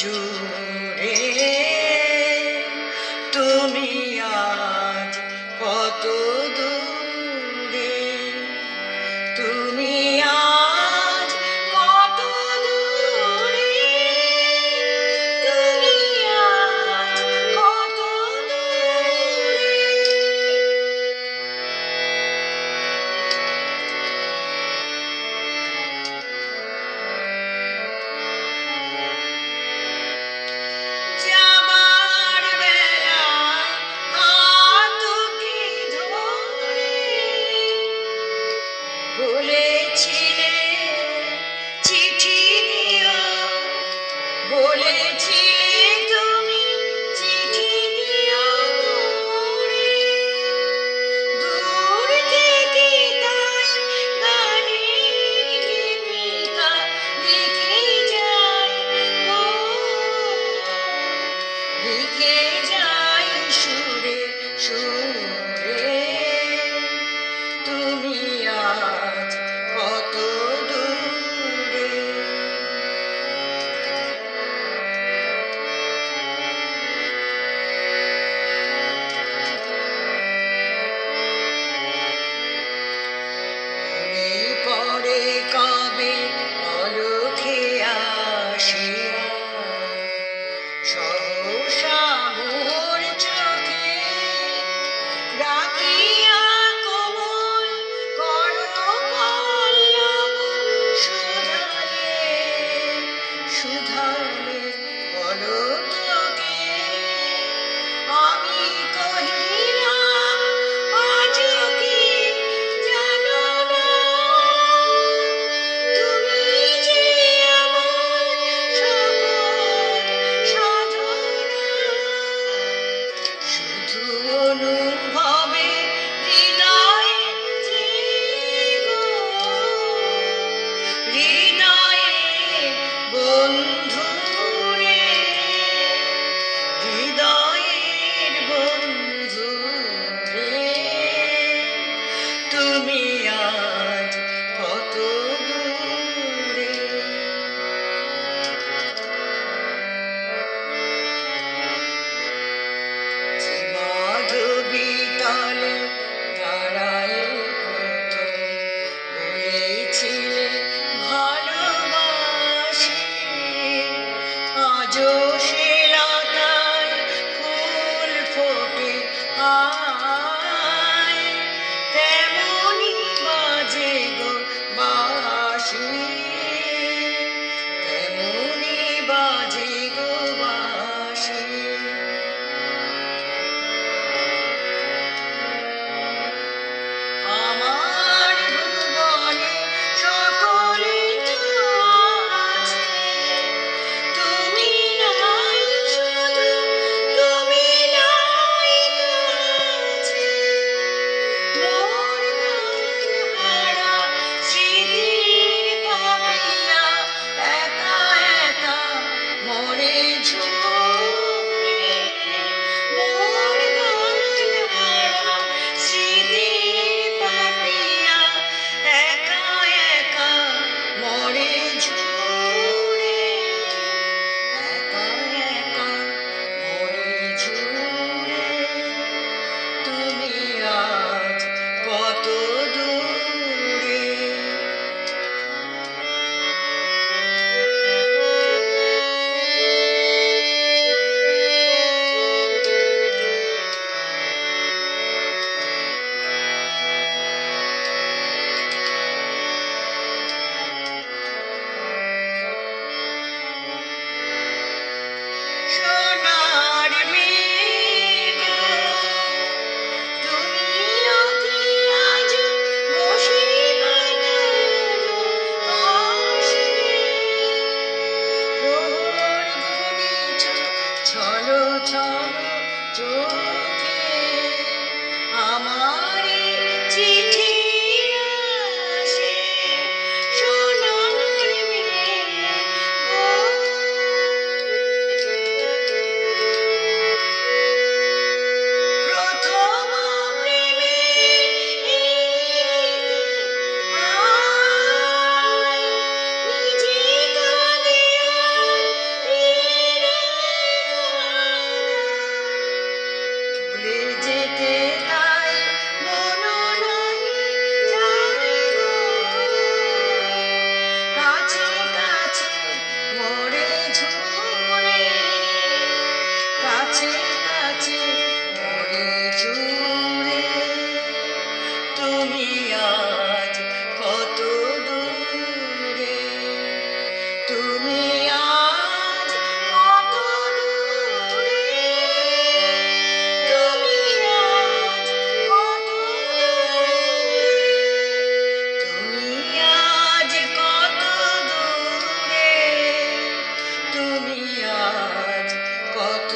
জুড়ে তুমি আজ কত দূরে, তুমি আজ কত দূরে, তুমি আজ কত দূরে। যাবার বেলায় হাত দুটি ধরে বলেছিলে চিঠি দিও, বলেছিলে তুমি চিঠি দিও মোরে। দূর থেকে তাই গানের গীতিকা লিখে যায় গো, লিখে যাই সুরে সুরে, তুমি আজ কত দূরে। মনে পড়ে কবে পলকে আসিয়া সহসা মোর চোখে রাখিয়া কোমল করপল্লব সুধালে সুধালে পলকে। আমি কহিলাম আজ কি জানো না, তুমি যে আমার সকল সাধনা। শুধু অনুভবে হৃদয়ে গো, হৃদয়ে বন্ধুরে, হৃদয়ের বন্ধুরে, তুমি আজ কত দূরে। যে মাধবী তলে দাঁড়ায় প্রথম বলেছিলে ভালোবাসি, আজও সে লতায় ফুল ফোটে আয়, তেমনি বাজে গো বাঁশি, তেমনি বাজে গো বাঁশি। আমার ভুবনে সকলে তো আছে, তুমি নাই শুধু, তুমি নাই কাছে। মোর গানহারা স্মৃতির পাপিয়া একা একা মরে ঝুরে, মোর গানহারা স্মৃতির পাপিয়া একা একা মরে ঝুরে, একা একা মরে ঝুরে, তুমি আজ কত দূরে। সোনার মেঘ তুমিও কি আজ বসে বাঁধার পাশে, প্রহর গুনিছ ছলো ছলো চোখে, আমারি চিঠি আসে সোনার মেঘ গো। প্রথম প্রেমের নিজে কাঁদে আর তুমি আজ কত